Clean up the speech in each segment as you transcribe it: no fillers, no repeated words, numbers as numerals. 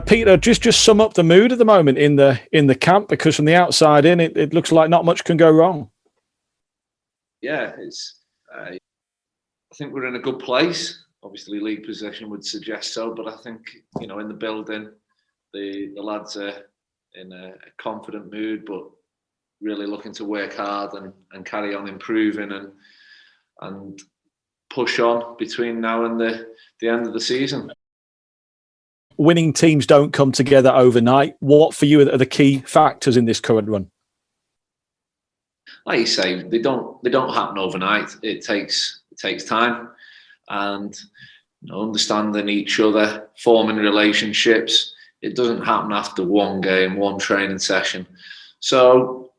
Peter, just sum up the mood at the moment in the camp, because from the outside in, it looks like not much can go wrong. Yeah, I think we're in a good place. Obviously, league position would suggest so, but I think in the building, the lads are in a confident mood, but really looking to work hard and carry on improving and push on between now and the end of the season. Winning teams don't come together overnight. What for you are the key factors in this current run? Like you say, they don't happen overnight. It takes time, and understanding each other, forming relationships. It doesn't happen after one game, one training session. So,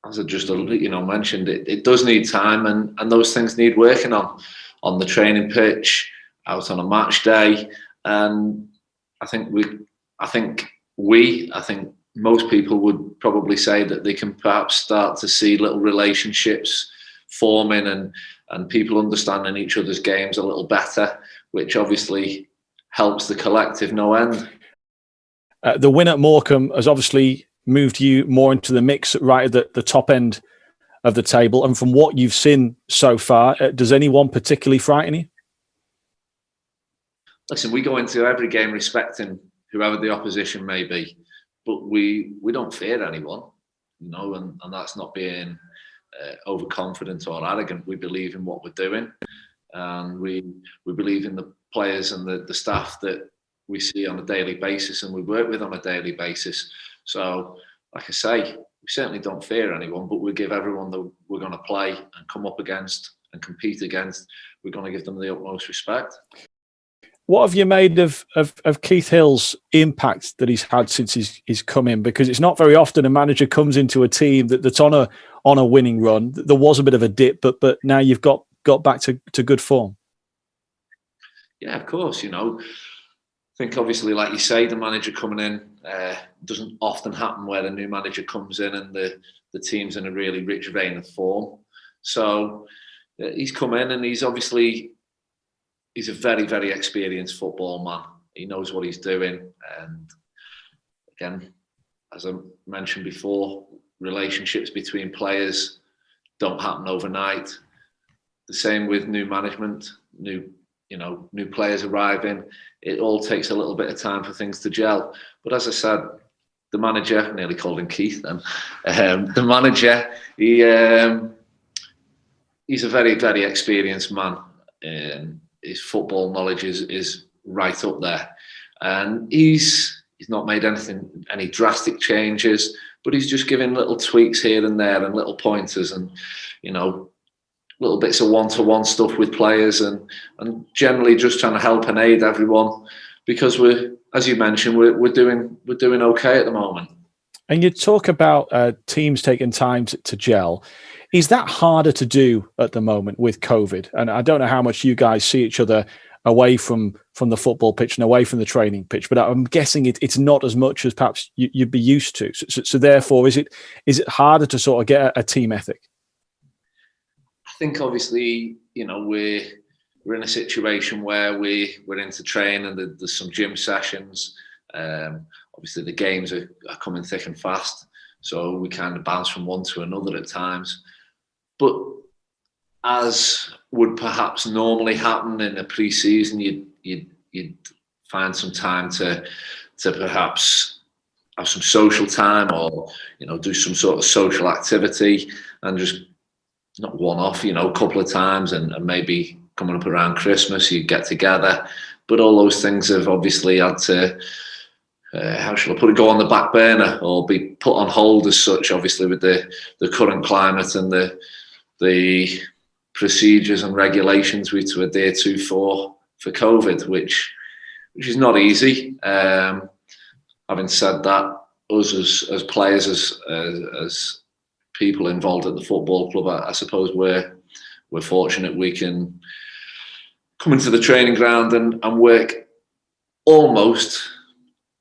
as I just mentioned, it does need time, and those things need working on the training pitch, out on a match day, and I think most people would probably say that they can perhaps start to see little relationships forming and people understanding each other's games a little better, which obviously helps the collective no end. The win at Morecambe has obviously moved you more into the mix right at the top end of the table. And from what you've seen so far, does anyone particularly frighten you? Listen, we go into every game respecting whoever the opposition may be, but we don't fear anyone, and that's not being overconfident or arrogant. We believe in what we're doing, and we believe in the players and the staff that we see on a daily basis and we work with on a daily basis. So, like I say, we certainly don't fear anyone, but we give everyone that we're going to play and come up against and compete against, we're going to give them the utmost respect. What have you made of Keith Hill's impact that he's had since he's come in? Because it's not very often a manager comes into a team that's on a winning run. There was a bit of a dip, but now you've got back to good form. Yeah, of course. I think obviously, like you say, the manager coming in doesn't often happen where a new manager comes in and the team's in a really rich vein of form. So he's come in and he's a very, very experienced football man. He knows what he's doing. And again, as I mentioned before, relationships between players don't happen overnight. The same with new management, new players arriving. It all takes a little bit of time for things to gel. But as I said, the manager, I nearly called him Keith then, the manager, he's a very, very experienced man. His football knowledge is right up there, and he's not made any drastic changes, but he's just giving little tweaks here and there and little pointers and little bits of one-to-one stuff with players and generally just trying to help and aid everyone, because as you mentioned, we're doing okay at the moment. And you talk about teams taking time to gel. Is that harder to do at the moment with COVID? And I don't know how much you guys see each other away from the football pitch and away from the training pitch, but I'm guessing it's not as much as perhaps you'd be used to. So therefore, is it harder to sort of get a team ethic? I think obviously, we're in a situation where we're into training and there's some gym sessions. Obviously, the games are coming thick and fast, so we kind of bounce from one to another at times. But as would perhaps normally happen in a pre-season, you'd find some time to perhaps have some social time or do some sort of social activity, and just not one off, a couple of times, and maybe coming up around Christmas you get together. But all those things have obviously had to how shall I put it, go on the back burner or be put on hold as such, obviously with the current climate and the procedures and regulations we have to adhere to for COVID, which is not easy. Having said that, us as players, as people involved at the football club, I suppose we're fortunate we can come into the training ground and work almost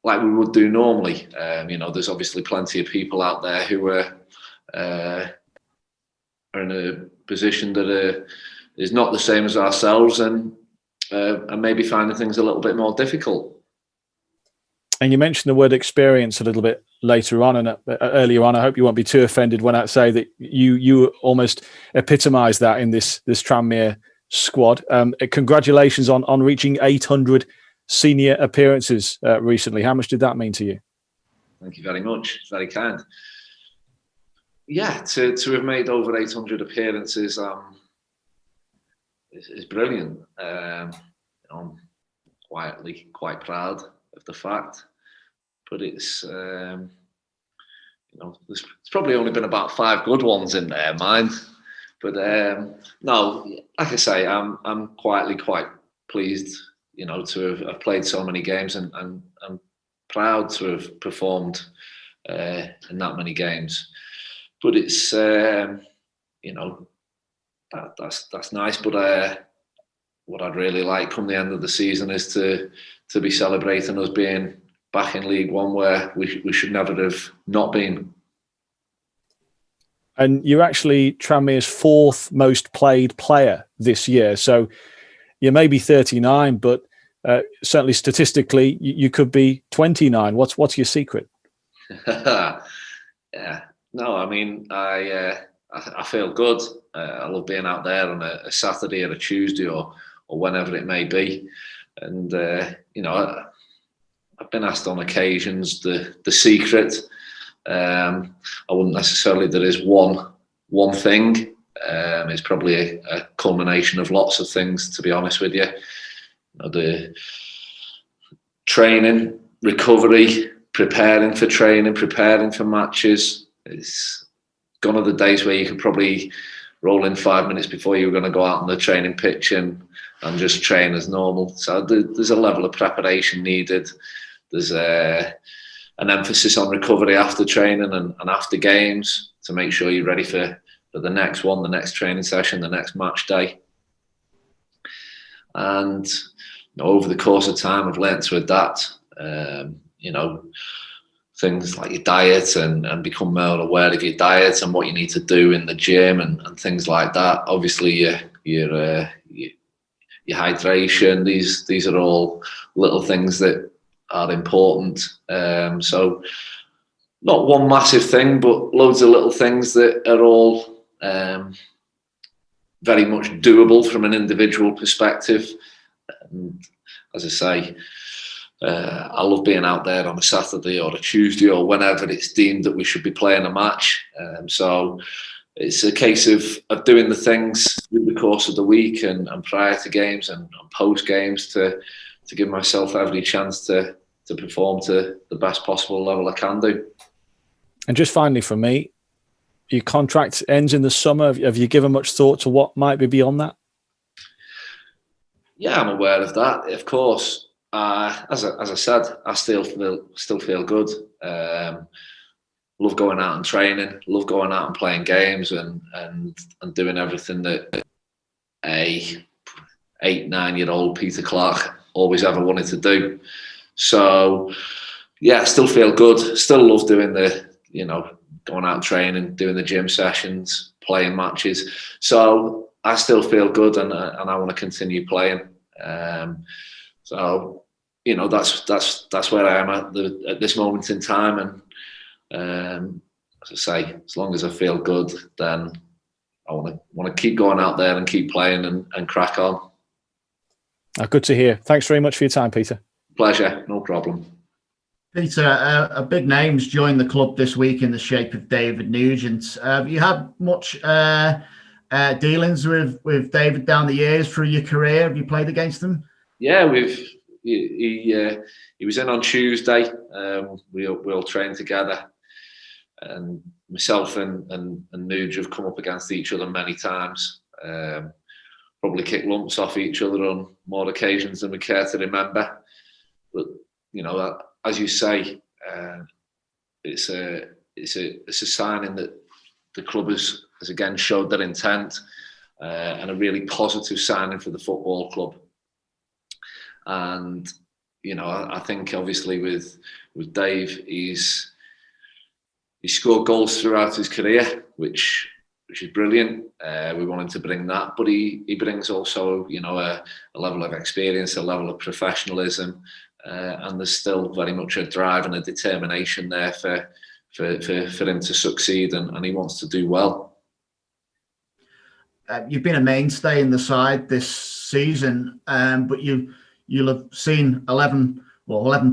like we would do normally. There's obviously plenty of people out there who are in a position that is not the same as ourselves and maybe finding things a little bit more difficult. And you mentioned the word experience a little bit later on and earlier on. I hope you won't be too offended when I say that you almost epitomise that in this Tranmere squad. Congratulations on reaching 800 senior appearances recently. How much did that mean to you? Thank you very much. It's very kind. Yeah, to have made over 800 appearances is brilliant. I'm quietly quite proud of the fact, but it's there's probably only been about 5 good ones in there, mine. But no, like I say, I'm quietly quite pleased, to have played so many games, and I'm proud to have performed in that many games. But it's that's nice. But what I'd really like come the end of the season is to be celebrating us being back in League One, where we should never have not been. And you're actually Tranmere's 4th most played player this year. So you may be 39, but certainly statistically, you could be 29. What's your secret? Yeah, no, I mean, I feel good. I love being out there on a Saturday or a Tuesday or whenever it may be, and I've been asked on occasions the secret. I wouldn't necessarily. There is one thing. It's probably a culmination of lots of things, to be honest with you. The training, recovery, preparing for training, preparing for matches. It's gone are the days where you could probably roll in 5 minutes before you were going to go out on the training pitch and just train as normal. So there's a level of preparation needed. There's an emphasis on recovery after training and after games to make sure you're ready for the next one, the next training session, the next match day. And over the course of time, I've learned to adapt. Things like your diet and become more aware of your diet and what you need to do in the gym and things like that. Obviously, your hydration. These are all little things that are important. So not one massive thing, but loads of little things that are all very much doable from an individual perspective. And as I say, I love being out there on a Saturday or a Tuesday or whenever it's deemed that we should be playing a match. So it's a case of doing the things through the course of the week and prior to games and post games to give myself every chance to perform to the best possible level I can do. And just finally from me, your contract ends in the summer. Have you given much thought to what might be beyond that? Yeah, I'm aware of that. Of course, as I said, I still feel good. Love going out and training. Love going out and playing games and doing everything that a 8-9-year-old Peter Clarke always ever wanted to do. So yeah, I still feel good. Still love doing going out training, doing the gym sessions, playing matches. So I still feel good, and I want to continue playing. So that's where I am at this moment in time. And as I say, as long as I feel good, then I want to keep going out there and keep playing and crack on. Good to hear. Thanks very much for your time, Peter. Pleasure, no problem. Peter, a big name's joined the club this week in the shape of David Nugent. Have you had much dealings with David down the years through your career? Have you played against him? Yeah, he was in on Tuesday. We all trained together, and myself and Nuge have come up against each other many times. Probably kicked lumps off each other on more occasions than we care to remember. But as you say, it's a signing that the club has again showed their intent, and a really positive signing for the football club. And I think obviously with Dave, he's scored goals throughout his career, which is brilliant. We want him to bring that, but he brings also a level of experience, a level of professionalism, and there's still very much a drive and a determination there for him to succeed, and he wants to do well. You've been a mainstay in the side this season, but you'll have seen 11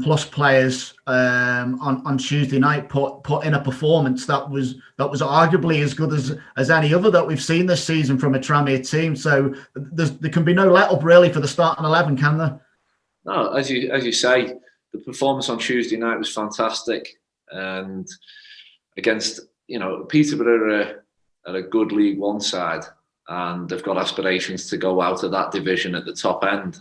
plus players on Tuesday night put in a performance that was arguably as good as any other that we've seen this season from a Tranmere team. So there can be no let up really for the starting 11, can there? No, as you say, the performance on Tuesday night was fantastic, and against Peterborough are a good League One side, and they've got aspirations to go out of that division at the top end.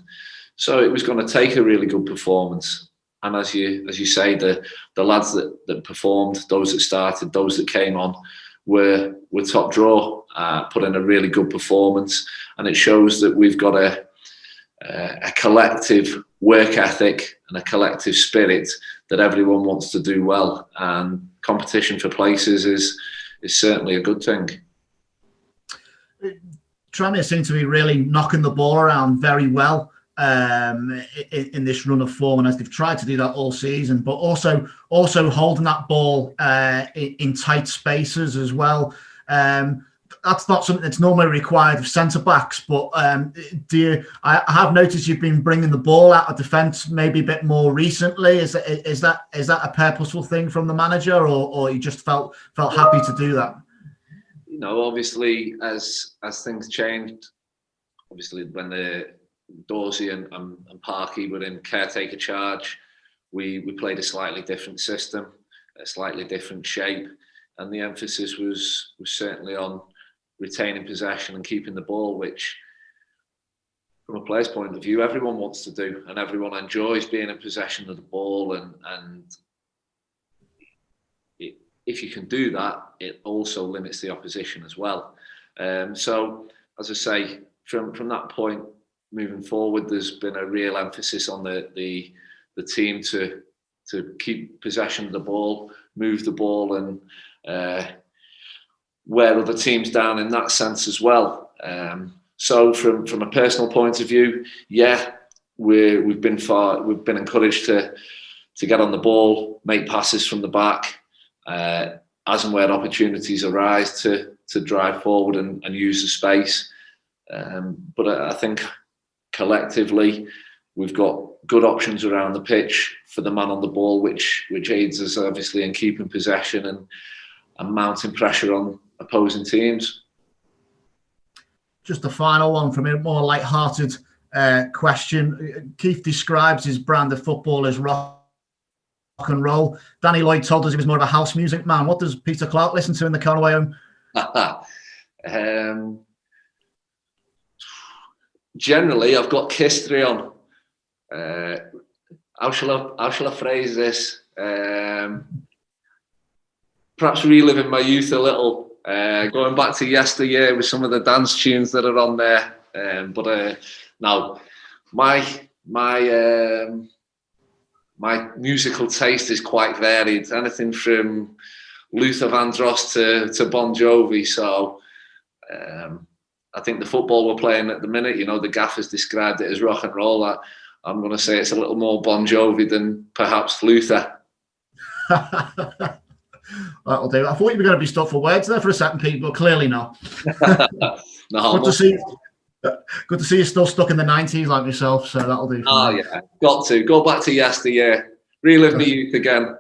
So it was going to take a really good performance. And as you say, the lads that performed, those that started, those that came on, were top draw, put in a really good performance, and it shows that we've got a collective work ethic and a collective spirit that everyone wants to do well, and competition for places is certainly a good thing. Tranmere seem to be really knocking the ball around very well in this run of form, and as they've tried to do that all season, but also holding that ball in tight spaces as well. That's not something that's normally required of centre backs, but I have noticed you've been bringing the ball out of defence maybe a bit more recently. Is that a purposeful thing from the manager, or you just felt happy to do that? Obviously, as things changed, obviously when the Dorsey and Parky were in caretaker charge, we played a slightly different system, a slightly different shape, and the emphasis was certainly on retaining possession and keeping the ball, which from a player's point of view, everyone wants to do, and everyone enjoys being in possession of the ball, and if you can do that, it also limits the opposition as well. So, as I say, from that point moving forward, there's been a real emphasis on the team to keep possession of the ball, move the ball, and wear other teams down in that sense as well. So, from a personal point of view, yeah, we've been encouraged to get on the ball, make passes from the back. As and where opportunities arise to drive forward and use the space. But I think collectively we've got good options around the pitch for the man on the ball, which aids us obviously in keeping possession and mounting pressure on opposing teams. Just a final one from a more light-hearted question. Keith describes his brand of football as rock and roll. Danny Lloyd told us he was more of a house music man. What does Peter Clarke listen to in the car away home? Generally, I've got Kistry on. How shall I phrase this? Perhaps reliving my youth a little, going back to yesteryear with some of the dance tunes that are on there. But now, my musical taste is quite varied. Anything from Luther Vandross to Bon Jovi. So I think the football we're playing at the minute, the gaffers described it as rock and roll. I'm going to say it's a little more Bon Jovi than perhaps Luther. That'll do. I thought you were going to be stuck for words there for a second, Pete, but clearly not. No, Good to see you still stuck in the 90s like myself, so that'll do. Oh, yeah. Got to. Go back to yesteryear. Relive me youth again.